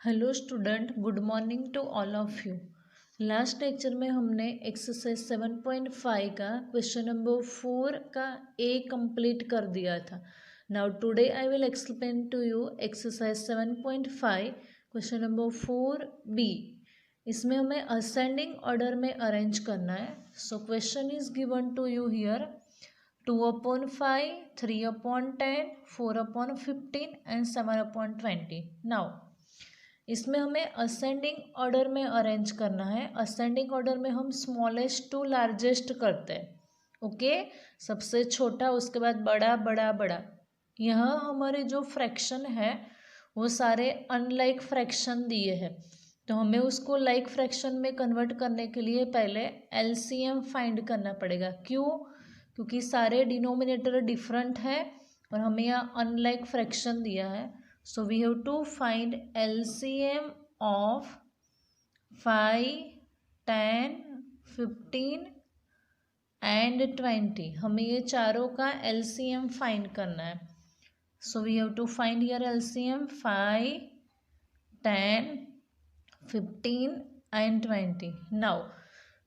Hello student, good morning to all of you. Last lecture में हमने exercise 7.5 का question number 4 का ए complete कर दिया था। Now today I will explain to you exercise 7.5 question number 4 B. इसमें हमें असेंडिंग ऑर्डर में अरेंज करना है। So question is given to you here 2/5, 3/10, 4/15 and 7/20। Now इसमें हमें असेंडिंग ऑर्डर में अरेंज करना है। असेंडिंग ऑर्डर में हम स्मॉलेस्ट टू लार्जेस्ट करते हैं। ओके, सबसे छोटा, उसके बाद बड़ा बड़ा बड़ा। यहाँ हमारे जो फ्रैक्शन है वो सारे अनलाइक फ्रैक्शन दिए हैं, तो हमें उसको लाइक फ्रैक्शन में कन्वर्ट करने के लिए पहले एलसीएम फाइंड करना पड़ेगा। क्यों? क्योंकि सारे डिनोमिनेटर डिफरेंट है और हमें यहाँ अनलाइक फ्रैक्शन दिया है। So we have to find LCM of 5, 10, 15 and 20। हमें ये चारों का LCM फाइंड करना है। So we have to find here LCM 5, 10, 15 and 20। Now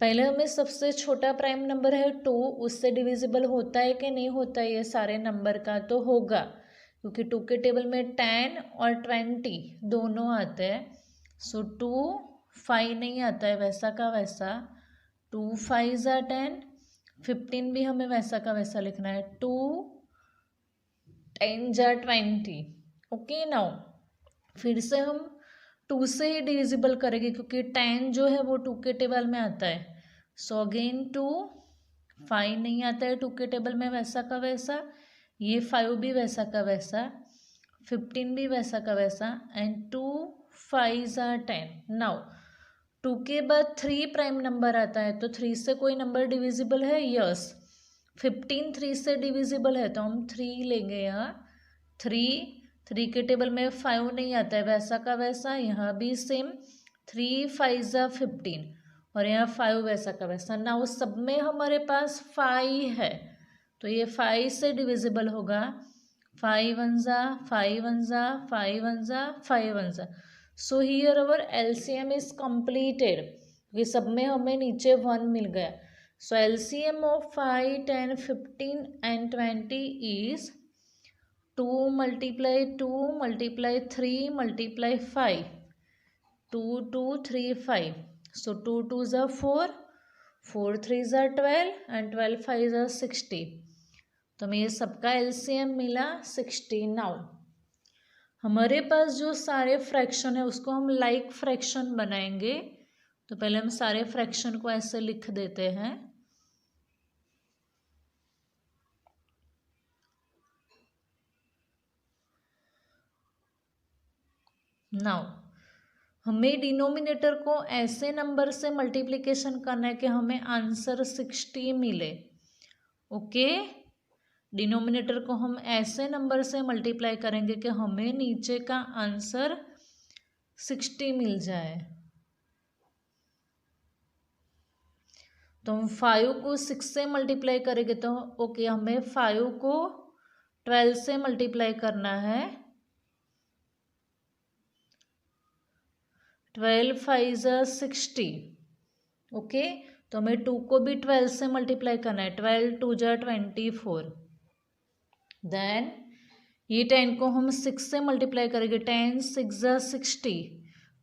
पहले हमें सबसे छोटा प्राइम नंबर है 2, उससे डिविजिबल होता है कि नहीं होता है ये सारे नंबर का? तो होगा, क्योंकि 2 के टेबल में 10 और 20 दोनों आते हैं। सो 2, 5 नहीं आता है वैसा का वैसा। 2 5 = 10, 15 भी हमें वैसा का वैसा लिखना है। 2 10 = 20। ओके, नाउ फिर से हम 2 से ही डिविजिबल करेंगे, क्योंकि 10 जो है वो 2 के टेबल में आता है। सो अगेन 2, 5 नहीं आता है 2 के टेबल में वैसा का वैसा। ये 5 भी वैसा का वैसा, 15 भी वैसा का वैसा एंड 2 5 = 10। नाउ 2 के बाद 3 प्राइम नंबर आता है, तो 3 से कोई नंबर डिविजिबल है? यस। 15 3 से डिविजिबल है, तो हम 3 लेंगे यहाँ। 3 के टेबल में 5 नहीं आता है वैसा का वैसा। यहाँ भी सेम 3 5 = 15 और यहाँ 5 वैसा का वैसा। नाउ सब में हमारे पास 5 है, तो ये 5 से डिविजिबल होगा। 5 1 = 5 1 = 5 1 = 5 1 = so here our LCM is completed, क्योंकि सब में हमें नीचे 1 मिल गया। सो LCM of 5, 10, 15 and 20 is 2 × 2 × 3 × 5, 2 2 3 5। So 2 2 = 4, 4 3 = 12 and 12 5 = 60। तो हमें ये सबका एलसीएम मिला 60। नाउ हमारे पास जो सारे फ्रैक्शन है उसको हम लाइक फ्रैक्शन बनाएंगे। तो पहले हम सारे फ्रैक्शन को ऐसे लिख देते हैं। नाउ हमें डिनोमिनेटर को ऐसे नंबर से मल्टीप्लिकेशन करना है कि हमें आंसर 60 मिले। ओके, डिनोमिनेटर को हम ऐसे नंबर से मल्टीप्लाई करेंगे कि हमें नीचे का आंसर 60 मिल जाए। तो हम 5 को 6 से मल्टीप्लाई करेंगे, तो ओके, हमें 5 को 12 से मल्टीप्लाई करना है। 12 5 = 60। ओके, तो हमें 2 को भी 12 से मल्टीप्लाई करना है। 12 2 = 24। देन ये 10 को हम 6 से मल्टीप्लाई करेंगे। 10 6 = 60।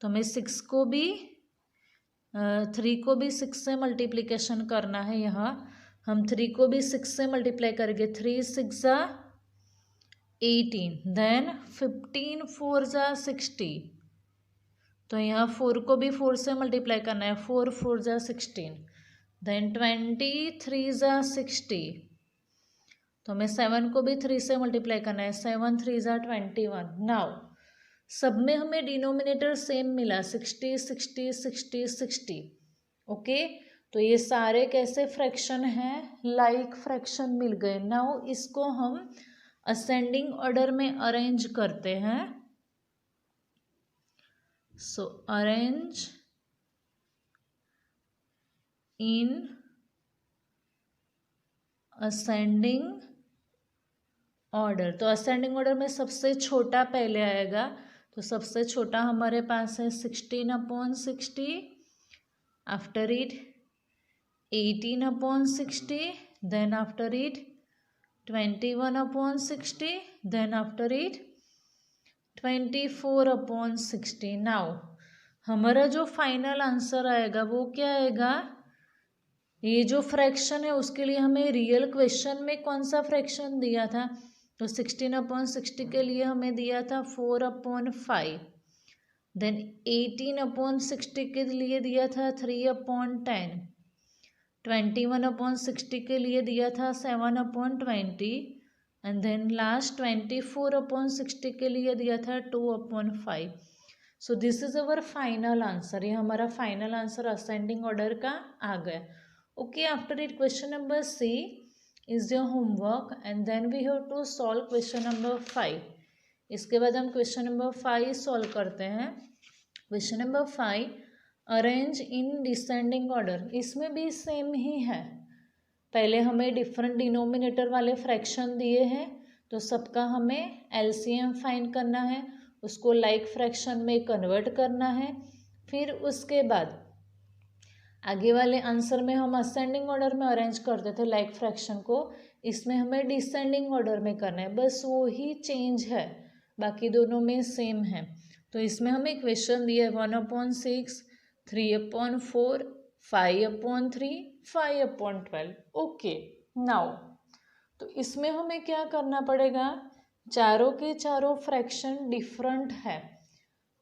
तो हमें 6 को भी 3 को भी 6 से मल्टीप्लिकेशन करना है। यहाँ हम 3 को भी 6 से मल्टीप्लाई करेंगे। 3 6 = 18। देन 15 4 = 60। तो यहाँ 4 को भी 4 से मल्टीप्लाई करना है। 4 4 = 16। देन 23 = 60। तो हमें 7 को भी 3 से मल्टीप्लाई करना है। 7 3 = 21। नाउ सब में हमें डिनोमिनेटर सेम मिला, 60 60 60 60। ओके, तो ये सारे कैसे फ्रैक्शन हैं? लाइक फ्रैक्शन मिल गए। नाउ इसको हम असेंडिंग ऑर्डर में अरेंज करते हैं। सो अरेंज इन असेंडिंग ऑर्डर। तो असेंडिंग ऑर्डर में सबसे छोटा पहले आएगा, तो सबसे छोटा हमारे पास है 16/60, after it 18/60, then after it 21/60, then after it 24/60। Now हमारा जो फाइनल आंसर आएगा वो क्या आएगा, ये जो फ्रैक्शन है उसके लिए हमें रियल क्वेश्चन में कौन सा फ्रैक्शन दिया था, तो 16/60 के लिए हमें दिया था 4/5, देन 18/60 के लिए दिया था 3/10, 21/60 के लिए दिया था 7/20, एंड देन लास्ट 24/60 के लिए दिया था 2/5। So this is our final answer, ये हमारा फाइनल आंसर असेंडिंग ऑर्डर का आ गया। Okay, after it question number C is your homework and then we have to solve question number 5। इसके बाद हम क्वेश्चन नंबर 5 सॉल्व करते हैं। Question number 5, arrange in descending order. इसमें भी सेम ही है, पहले हमें डिफरेंट डिनोमिनेटर वाले फ्रैक्शन दिए हैं तो सबका हमें एलसीएम फाइंड करना है, उसको लाइक फ्रैक्शन में कन्वर्ट करना है। फिर उसके बाद आगे वाले आंसर में हम असेंडिंग ऑर्डर में अरेंज करते थे लाइक फ्रैक्शन को, इसमें हमें डिसेंडिंग ऑर्डर में करना है, बस वो ही चेंज है, बाकी दोनों में सेम है। तो इसमें हमें क्वेश्चन दिया है 1/6, 3/4, 5/3, 5/12। ओके, नाउ तो इसमें हमें क्या करना पड़ेगा, चारों के चारों फ्रैक्शन डिफरेंट है,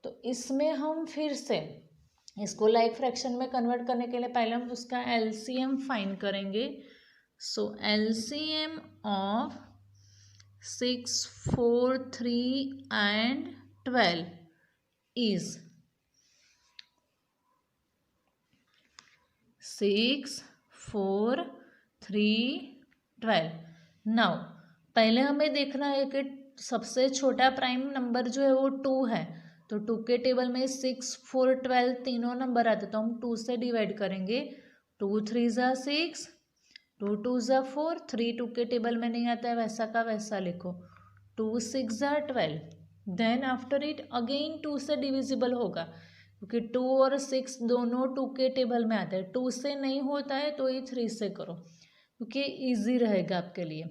तो इसमें हम फिर से इसको लाइक फ्रैक्शन में कन्वर्ट करने के लिए पहले हम उसका एलसीएम फाइंड करेंगे। So LCM of 6, 4, 3 and 12 is 6, 4, 3, 12। Now पहले हमें देखना है कि सबसे छोटा प्राइम नंबर जो है वो 2 है, तो 2 के टेबल में 6, 4, 12 तीनों नंबर आते, तो हम 2 से डिवाइड करेंगे। 2 3 ज़ा 6, 2 2 ज़ा 4, 3 2 के टेबल में नहीं आता है, वैसा का वैसा लिखो। 2 6 ज़ा 12, देन आफ्टर इट अगेन 2 से डिविजिबल होगा, क्योंकि 2 और 6 दोनों 2 के टेबल में आते हैं। 2 से नहीं होता है तो ये 3 से करो, क्योंकि ईजी रहेगा आपके लिए।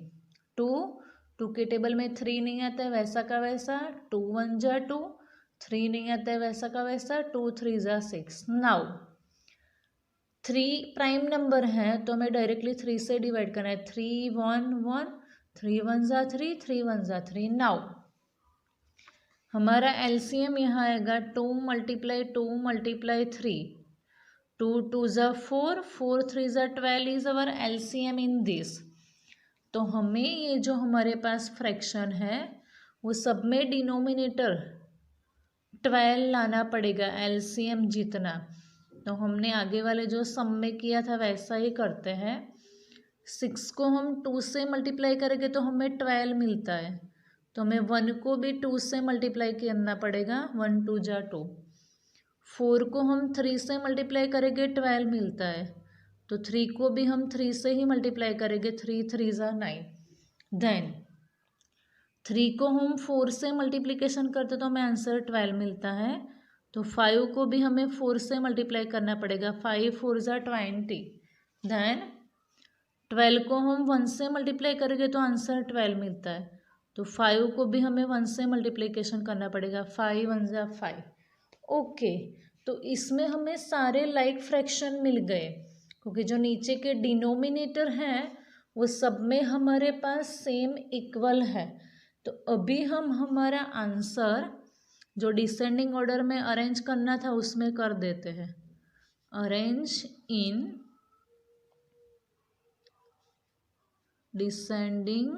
2 के टेबल में 3 नहीं आता है, वैसा का वैसा। 2 1 ज़ा 2, 3 नहीं आता है, वैसा का वैसा। 2 3 ज़ा 6। नाउ 3 प्राइम नंबर है तो हमें डायरेक्टली 3 से डिवाइड करना है। 3 1 1, 3 1 ज़ा 3, 3 1 ज़ा 3। नाउ हमारा एलसीएम यहाँ आएगा 2 × 2 × 3, 2 2 ज़ा 4, 4 3 ज़ा 12 is our LCM in this. तो हमें ये जो हमारे पास फ्रैक्शन है वो सब में डिनोमिनेटर 12 लाना पड़ेगा, एलसीएम जितना। तो हमने आगे वाले जो सम में किया था वैसा ही करते हैं। 6 को हम 2 से मल्टीप्लाई करेंगे तो हमें 12 मिलता है, तो हमें 1 को भी 2 से मल्टीप्लाई करना पड़ेगा। 1 2 ज़ा 2। 4 को हम 3 से मल्टीप्लाई करेंगे, 12 मिलता है, तो 3 को भी हम 3 से ही मल्टीप्लाई करेंगे। 3 3 ज़ा 9। देन 3 को हम 4 से मल्टीप्लिकेशन करते तो हमें आंसर 12 मिलता है, तो 5 को भी हमें 4 से मल्टीप्लाई करना पड़ेगा। 5 4 ज़ा 20। देन 12 को हम 1 से मल्टीप्लाई करेंगे तो आंसर 12 मिलता है, तो 5 को भी हमें 1 से मल्टीप्लिकेशन करना पड़ेगा। 5 1 ज़ा 5। ओके, तो इसमें हमें सारे लाइक फ्रैक्शन मिल गए, क्योंकि जो नीचे के डिनोमिनेटर हैं वो सब में हमारे पास सेम इक्वल है। तो अभी हम हमारा आंसर जो डिसेंडिंग ऑर्डर में अरेंज करना था उसमें कर देते हैं। Arrange in descending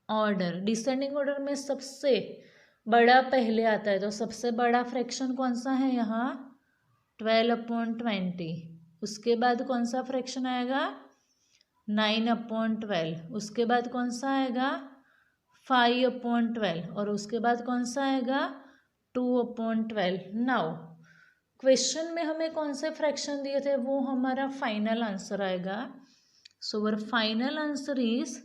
order. Descending order में सबसे बड़ा पहले आता है, तो सबसे बड़ा फ्रैक्शन कौन सा है यहाँ, 12/20। उसके बाद कौन सा फ्रैक्शन आएगा, 9/12। उसके बाद कौन सा आएगा, 5/12। और उसके बाद कौन सा आएगा, 2/12। नाउ क्वेश्चन में हमें कौन से फ्रैक्शन दिए थे वो हमारा फाइनल आंसर आएगा। सो अवर फाइनल आंसर इज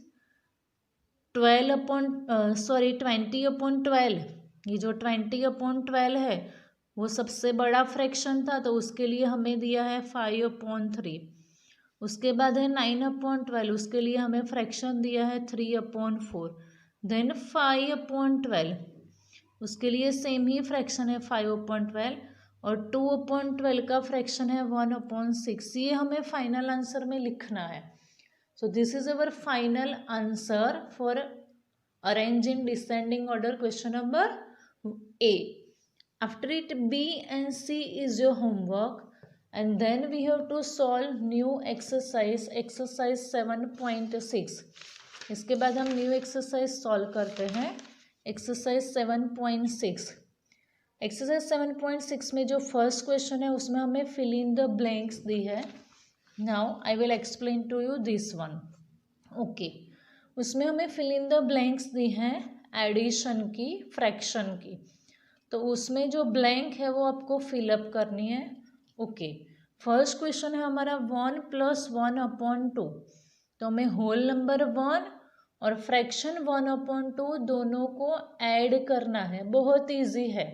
20/12 ये जो 20/12 है वो सबसे बड़ा फ्रैक्शन था, तो उसके लिए हमें दिया है 5/3। उसके बाद है 9/12, उसके लिए हमें फ्रैक्शन दिया है 3/4। देन 5/12, उसके लिए सेम ही फ्रैक्शन है 5/12, और 2/12 का फ्रैक्शन है 1/6। ये हमें फाइनल आंसर में लिखना है। सो this is our final answer for arrange in descending order question number A. After it, B and C is your homework, and then we have to solve new exercise 7.6. इसके बाद हम new exercise solve करते हैं, exercise 7.6। Exercise 7.6 में जो first question है उसमें हमें फिल इन द ब्लैंक्स दी है। Now I will explain to you this one. Okay, उसमें हमें फिल इन द ब्लैंक्स दी हैं एडिशन की, फ्रैक्शन की। तो उसमें जो ब्लैंक है वो आपको फिलअप करनी है। ओके, फर्स्ट क्वेश्चन है हमारा 1 + 1/2। तो हमें होल नंबर 1 और फ्रैक्शन 1/2 दोनों को ऐड करना है। बहुत ईजी है।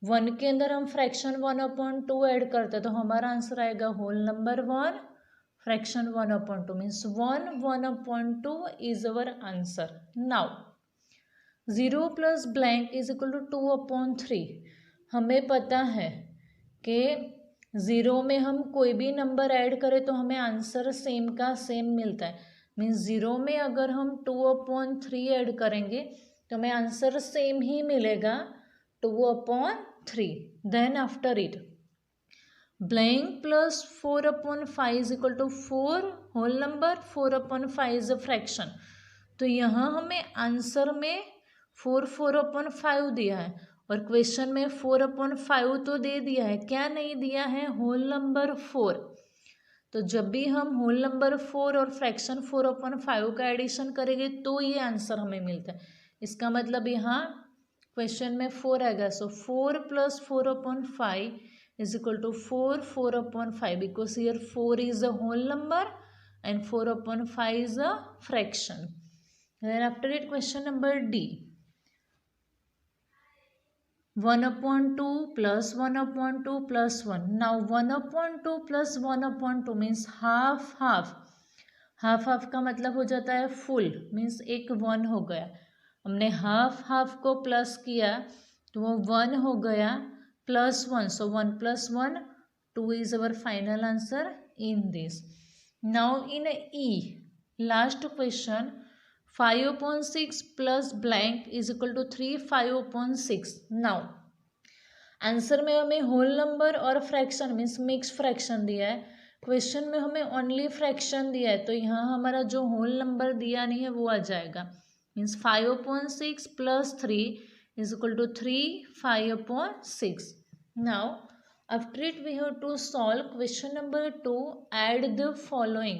1 के अंदर हम फ्रैक्शन 1/2 ऐड करते हैं तो हमारा आंसर आएगा whole number 1 fraction 1/2 means 1/2 is our answer. Now 0 plus blank is equal to 2/3। हमें पता है कि 0 में हम कोई भी नंबर ऐड करें तो हमें आंसर सेम का सेम मिलता है। मीन्स 0 में अगर हम 2/3 ऐड करेंगे तो हमें आंसर सेम ही मिलेगा 2/3। Then after it blank plus 4/5 is equal to 4 whole number, 4/5 is a fraction। तो यहाँ हमें आंसर में 4/5 दिया है और क्वेश्चन में 4/5 तो दे दिया है, क्या नहीं दिया है? Whole number 4। तो जब भी हम होल नंबर 4 और फ्रैक्शन 4/5 का एडिशन करेंगे तो ये आंसर हमें मिलता है। इसका मतलब यहाँ क्वेश्चन में 4 आएगा। सो 4 + 4/5 is equal to 4/5 because here 4 is a whole number and 4/5 is a fraction. Then after it, question number D. 1/2 plus 1/2 plus 1. Now 1/2 plus 1/2 means half half. Half half का मतलब हो जाता है फुल, मीन्स एक 1 हो गया। हमने हाफ हाफ को प्लस किया तो वो 1 हो गया, +1, so 1 + 1 2 is our final answer in this. Now in E, last question, 5/6 plus blank is equal to 3 5/6. Now answer में हमें होल नंबर और फ्रैक्शन मीन्स मिक्स फ्रैक्शन दिया है, क्वेश्चन में हमें ओनली फ्रैक्शन दिया है, तो यहाँ हमारा जो होल नंबर दिया नहीं है वो आ जाएगा। Means 5/6 + 3 is equal to 3 5/6. Now after it we have to solve question number 2, add the following।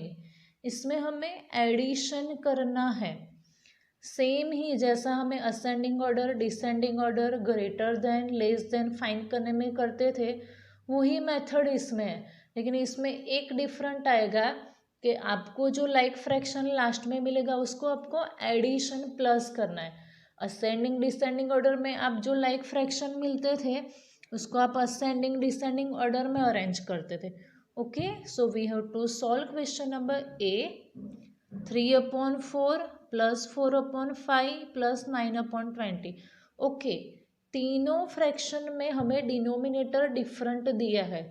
इसमें हमें एडिशन करना है, सेम ही जैसा हमें ascending order, descending order, greater than, less than find करने में करते थे, वही मेथड इसमें है। लेकिन इसमें एक डिफरेंट आएगा कि आपको जो लाइक फ्रैक्शन लास्ट में मिलेगा उसको आपको एडिशन प्लस करना है। असेंडिंग डिसेंडिंग ऑर्डर में आप जो लाइक फ्रैक्शन मिलते थे उसको आप असेंडिंग डिसेंडिंग ऑर्डर में अरेंज करते थे। Okay, so we have to solve question number A. 3/4 + 4/5 + 9/20। Okay, तीनों फ्रैक्शन में हमें डिनोमिनेटर डिफरेंट दिया है,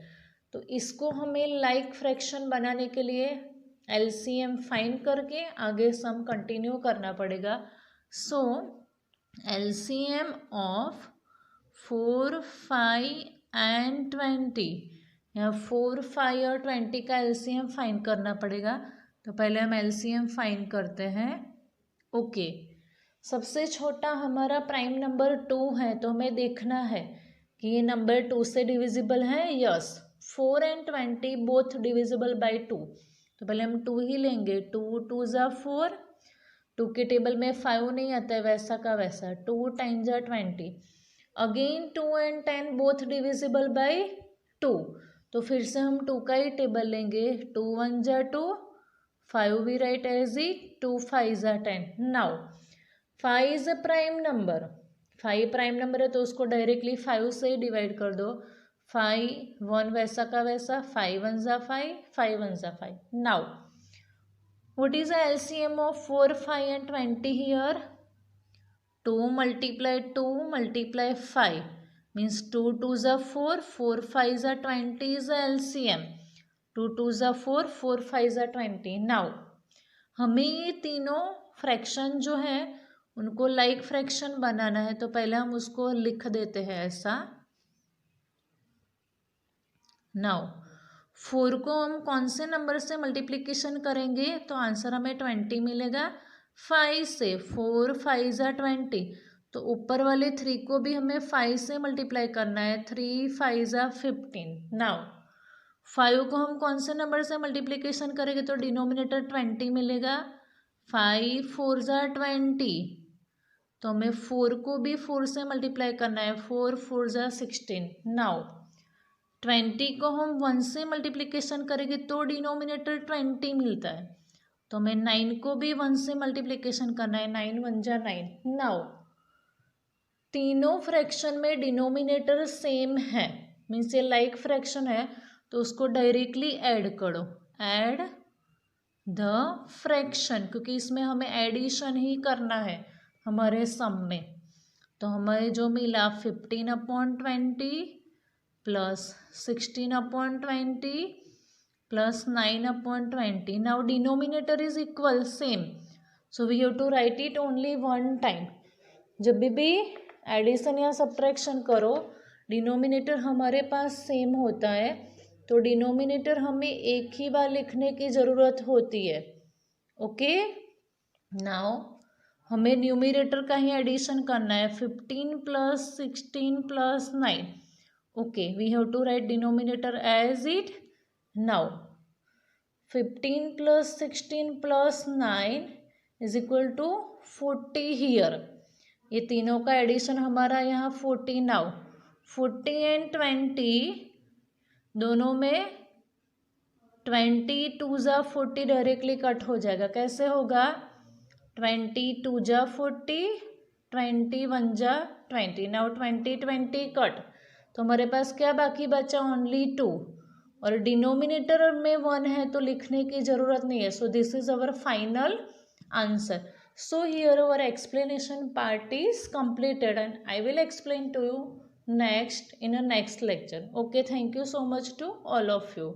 तो इसको हमें लाइक फ्रैक्शन बनाने के लिए एलसीएम फाइंड करके आगे सम कंटिन्यू करना पड़ेगा। सो LCM of 4, 5 and 20, यहाँ 4, 5 और 20 का LCM फाइंड करना पड़ेगा। तो पहले हम LCM फाइंड करते हैं। ओके, सबसे छोटा हमारा प्राइम नंबर 2 है, तो हमें देखना है कि ये नंबर 2 से डिविजिबल है। Yes, 4 and 20 both divisible by 2, तो पहले हम 2 ही लेंगे। 2 2 ज़ा 4, 2 के टेबल में 5 नहीं आता है, वैसा का वैसा। 2 × 20, again 2 and 10 both divisible by 2, तो फिर से हम 2 का ही टेबल लेंगे। 2 1 × 2, 5 भी write as it, 2 5 × 10। Now 5 is a prime number, 5 prime number है तो उसको डायरेक्टली 5 से ही डिवाइड कर दो। 5 1 वैसा का वैसा, 5 1 ज़ा 5, 5 1 ज़ा 5। Now what is the LCM of 4 5 and 20 here? 2 multiply 2 multiply 5 means 2 2s are 4, 4 5s are 20 is the LCM. 2 2s are 4, 4 5s are 20. Now हमें ये तीनों फ्रैक्शन जो है उनको लाइक फ्रैक्शन बनाना है, तो पहले हम उसको लिख देते हैं ऐसा। नाउ 4 को हम कौन से नंबर से मल्टीप्लिकेशन करेंगे? तो आंसर हमें 20 मिलेगा 5 से। 4 5 ज़ा 20, तो ऊपर वाले 3 को भी हमें 5 से मल्टीप्लाई करना है। 3 5 ज़ा 15। नाउ 5 को हम कौन से नंबर से मल्टीप्लिकेशन करेंगे? तो डिनोमिनेटर 20 मिलेगा। 5 4 ज़ा 20, तो हमें 4 को भी 4 से मल्टीप्लाई करना है। 4 4 ज़ा 16। नाउ 20 को हम 1 से मल्टीप्लिकेशन करेंगे तो डिनोमिनेटर 20 मिलता है, तो हमें 9 को भी 1 से मल्टीप्लिकेशन करना है। 9 1 जा 9। नाउ तीनों फ्रैक्शन में डिनोमिनेटर सेम है, मीन्स ये लाइक फ्रैक्शन है, तो उसको डायरेक्टली ऐड करो। ऐड द फ्रैक्शन, क्योंकि इसमें हमें एडिशन ही करना है हमारे सम में। तो हमें जो मिला 15/20 plus 16/20 plus 9/20. Now denominator is equal same, so we have to write it only one time. जब भी एडिशन या सब्ट्रैक्शन करो डिनोमिनेटर हमारे पास सेम होता है, तो डिनोमिनेटर हमें एक ही बार लिखने की ज़रूरत होती है। ओके, नाउ हमें न्यूमिनेटर का ही एडिशन करना है। 15 plus 16 plus 9। Okay, we have to write denominator as it. Now 15 plus 16 plus 9 is equal to 40 here. ये तीनों का एडिशन हमारा यहाँ 40। नाउ 40 एंड 20 दोनों में 20 2 ज़ा 40 डायरेक्टली कट हो जाएगा। कैसे होगा? 20 2 ज़ा 40, 20 1 ज़ा 20। नाउ 20 20 कट, तो हमारे पास क्या बाकी बचा? ओनली 2, और डिनोमिनेटर में 1 है तो लिखने की ज़रूरत नहीं है। सो this is our final answer. So here our explanation part is completed, and I will explain to you next in a next lecture. Okay, thank you so much to all of you.